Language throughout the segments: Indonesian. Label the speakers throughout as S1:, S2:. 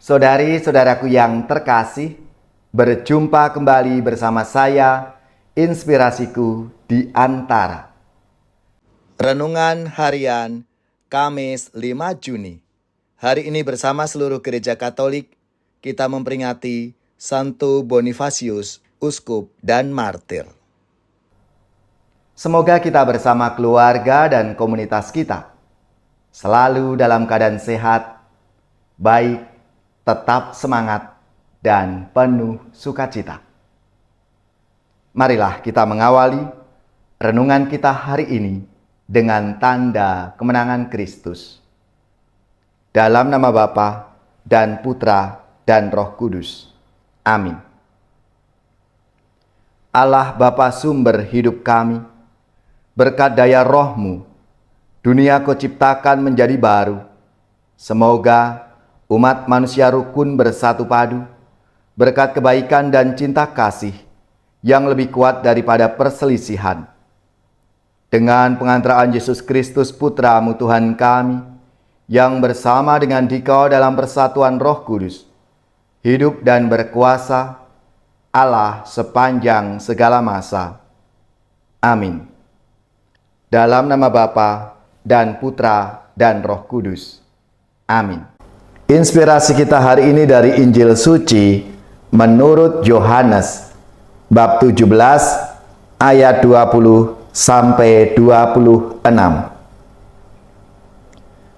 S1: Saudari-saudaraku yang terkasih, berjumpa kembali bersama saya, Inspirasiku di Antara. Renungan Harian Kamis 5 Juni. Hari ini bersama seluruh gereja Katolik, kita memperingati Santo Bonifasius, Uskup dan Martir. Semoga kita bersama keluarga dan komunitas kita selalu dalam keadaan sehat, baik, tetap semangat, dan penuh sukacita. Marilah kita mengawali renungan kita hari ini dengan tanda kemenangan Kristus. Dalam nama Bapa dan Putra dan Roh Kudus. Amin. Allah Bapa sumber hidup kami, berkat daya Roh-Mu, dunia Kau ciptakan menjadi baru. Semoga umat manusia rukun bersatu padu, berkat kebaikan dan cinta kasih yang lebih kuat daripada perselisihan. Dengan pengantaraan Yesus Kristus Putra-Mu Tuhan kami, yang bersama dengan Dikau dalam persatuan Roh Kudus, hidup dan berkuasa, Allah sepanjang segala masa. Amin. Dalam nama Bapa dan Putra dan Roh Kudus. Amin. Inspirasi kita hari ini dari Injil Suci menurut Yohanes bab 17 ayat 20 sampai 26.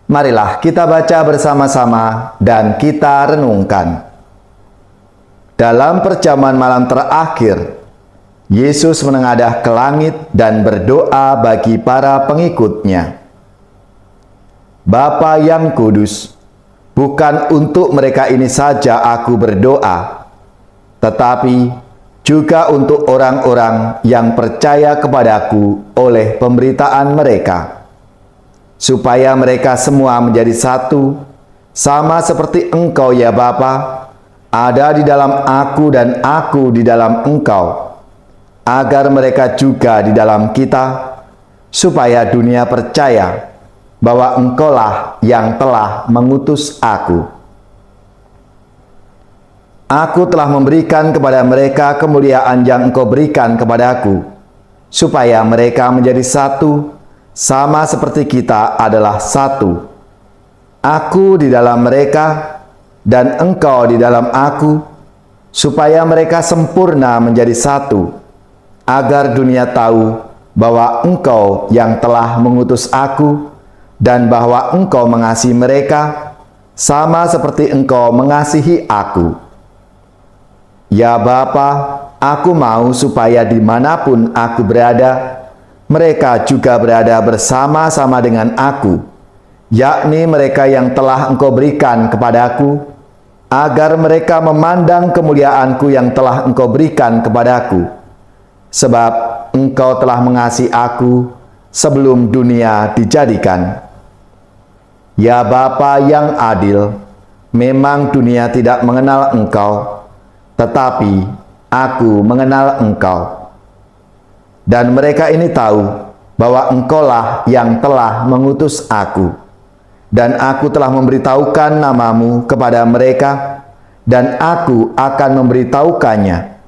S1: Marilah kita baca bersama-sama dan kita renungkan. Dalam perjamuan malam terakhir, Yesus menengadah ke langit dan berdoa bagi para pengikutnya. Bapa yang kudus, bukan untuk mereka ini saja aku berdoa, tetapi juga untuk orang-orang yang percaya kepadaku oleh pemberitaan mereka, supaya mereka semua menjadi satu, sama seperti Engkau ya Bapa, ada di dalam aku dan aku di dalam Engkau, agar mereka juga di dalam kita, supaya dunia percaya bahwa Engkaulah yang telah mengutus aku. Aku telah memberikan kepada mereka kemuliaan yang Engkau berikan kepadaku, supaya mereka menjadi satu, sama seperti kita adalah satu. Aku di dalam mereka, dan Engkau di dalam aku, supaya mereka sempurna menjadi satu, agar dunia tahu bahwa Engkau yang telah mengutus aku, dan bahwa Engkau mengasihi mereka, sama seperti Engkau mengasihi aku. Ya Bapa, aku mau supaya dimanapun aku berada, mereka juga berada bersama-sama dengan aku, yakni mereka yang telah Engkau berikan kepadaku, agar mereka memandang kemuliaanku yang telah Engkau berikan kepadaku, sebab Engkau telah mengasihi aku sebelum dunia dijadikan. Ya Bapa yang adil, memang dunia tidak mengenal Engkau, tetapi aku mengenal Engkau. Dan mereka ini tahu bahwa Engkaulah yang telah mengutus aku, dan aku telah memberitahukan namamu kepada mereka, dan aku akan memberitahukannya,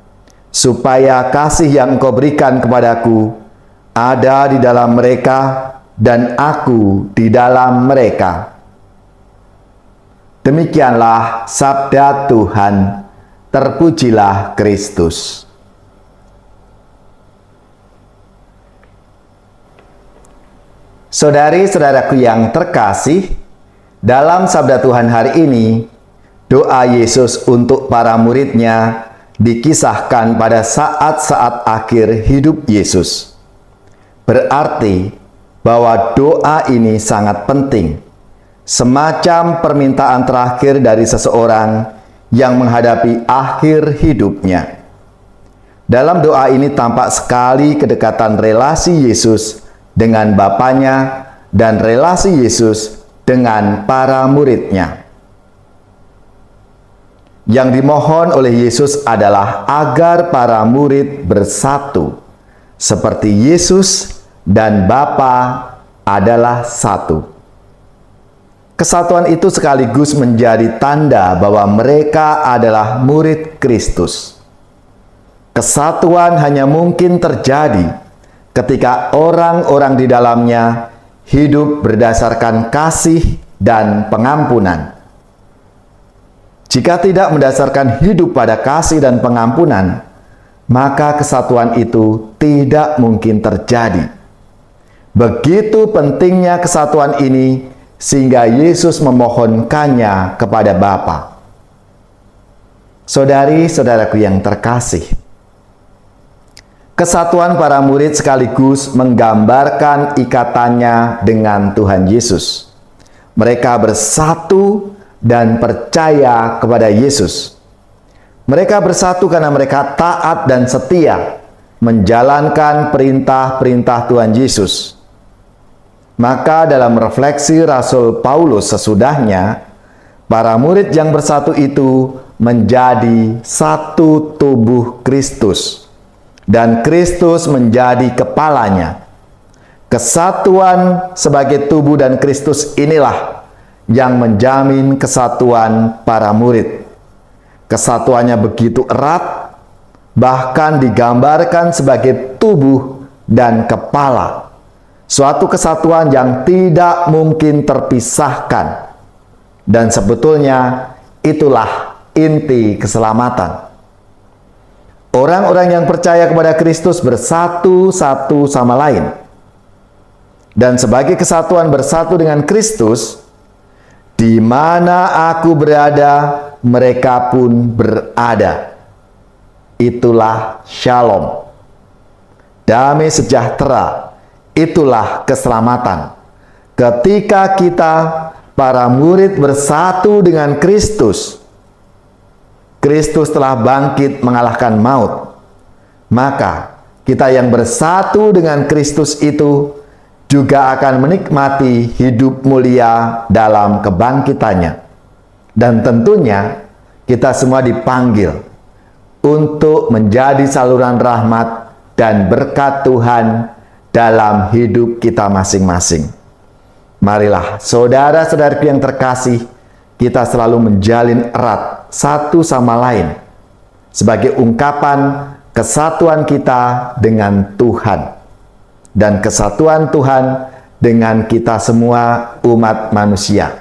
S1: supaya kasih yang Engkau berikan kepadaku ada di dalam mereka, dan aku di dalam mereka. Demikianlah sabda Tuhan. Terpujilah Kristus. Saudari-saudaraku yang terkasih, dalam sabda Tuhan hari ini, doa Yesus untuk para muridnya dikisahkan pada saat-saat akhir hidup Yesus. Berarti bahwa doa ini sangat penting, semacam permintaan terakhir dari seseorang yang menghadapi akhir hidupnya. Dalam doa ini tampak sekali kedekatan relasi Yesus dengan Bapanya dan relasi Yesus dengan para muridnya. Yang dimohon oleh Yesus adalah agar para murid bersatu, seperti Yesus dan Bapa adalah satu. Kesatuan itu sekaligus menjadi tanda bahwa mereka adalah murid Kristus. Kesatuan hanya mungkin terjadi ketika orang-orang di dalamnya hidup berdasarkan kasih dan pengampunan. Jika tidak mendasarkan hidup pada kasih dan pengampunan, maka kesatuan itu tidak mungkin terjadi. Begitu pentingnya kesatuan ini, sehingga Yesus memohonkannya kepada Bapa. Saudari-saudaraku yang terkasih, kesatuan para murid sekaligus menggambarkan ikatannya dengan Tuhan Yesus. Mereka bersatu dan percaya kepada Yesus. Mereka bersatu karena mereka taat dan setia menjalankan perintah-perintah Tuhan Yesus. Maka dalam refleksi Rasul Paulus sesudahnya, para murid yang bersatu itu menjadi satu tubuh Kristus, dan Kristus menjadi kepalanya. Kesatuan sebagai tubuh dan Kristus inilah yang menjamin kesatuan para murid. Kesatuannya begitu erat, bahkan digambarkan sebagai tubuh dan kepala. Suatu kesatuan yang tidak mungkin terpisahkan. Dan sebetulnya itulah inti keselamatan. Orang-orang yang percaya kepada Kristus bersatu satu sama lain. Dan sebagai kesatuan bersatu dengan Kristus, di mana aku berada, mereka pun berada. Itulah shalom. Damai sejahtera, itulah keselamatan. Ketika kita, para murid, bersatu dengan Kristus, Kristus telah bangkit mengalahkan maut. Maka kita yang bersatu dengan Kristus itu juga akan menikmati hidup mulia dalam kebangkitannya. Dan tentunya kita semua dipanggil untuk menjadi saluran rahmat dan berkat Tuhan dalam hidup kita masing-masing. Marilah saudara-saudariku yang terkasih, kita selalu menjalin erat satu sama lain sebagai ungkapan kesatuan kita dengan Tuhan. Dan kesatuan Tuhan dengan kita semua umat manusia.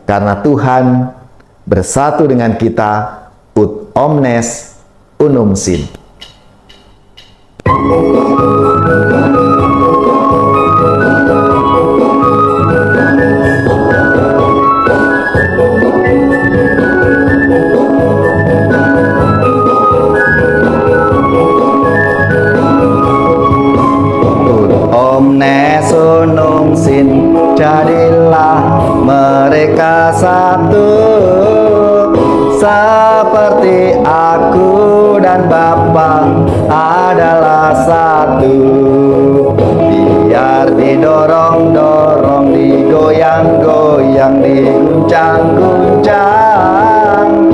S1: Karena Tuhan bersatu dengan kita, ut omnes unum sin. Jadilah mereka satu, seperti aku dan Bapa adalah satu. Biar didorong-dorong, digoyang-goyang, diguncang-guncang,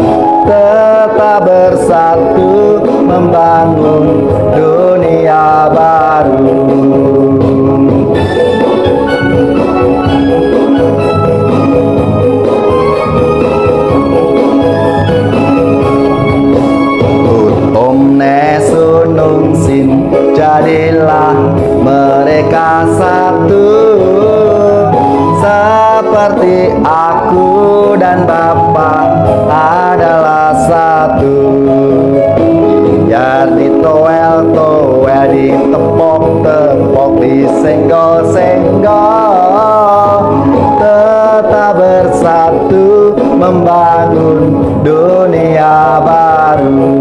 S1: tetap bersatu membangun dunia baru. Jadilah mereka satu, seperti aku dan Bapa adalah satu. Biar ditoel-toel, ditepok-tepok, disenggol-senggol, tetap bersatu membangun dunia baru.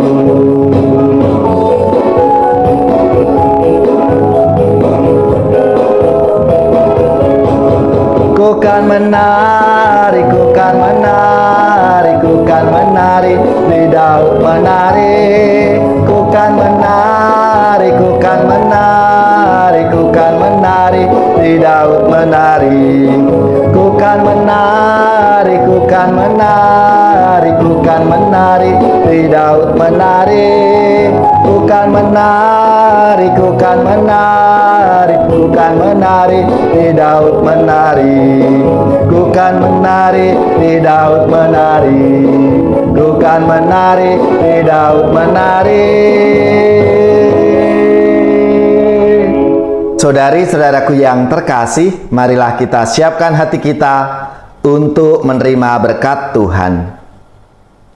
S1: Ku kan menari, ku kan menari, ku kan menari di Daud menari. Ku kan menari, ku kan menari, ku kan menari di Daud menari. Ku kan menari, ku kan menari, ku kan menari di Daud menari. Ku kan menari. menari, ku kan menari, ku kan menari, di Daud menari. Ku kan menari, di Daud menari. Ku kan menari, di Daud menari. Saudari-saudaraku yang terkasih, marilah kita siapkan hati kita untuk menerima berkat Tuhan.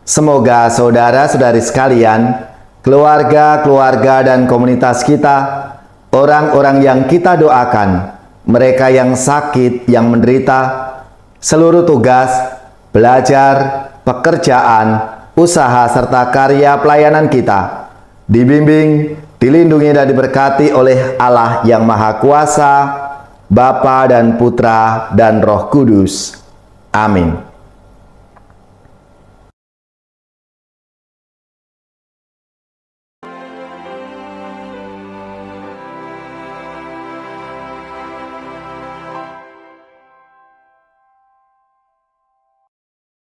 S1: Semoga saudara-saudari sekalian, keluarga-keluarga dan komunitas kita, orang-orang yang kita doakan, mereka yang sakit, yang menderita, seluruh tugas, belajar, pekerjaan, usaha, serta karya pelayanan kita, dibimbing, dilindungi dan diberkati oleh Allah yang Maha Kuasa, Bapa dan Putra dan Roh Kudus. Amin.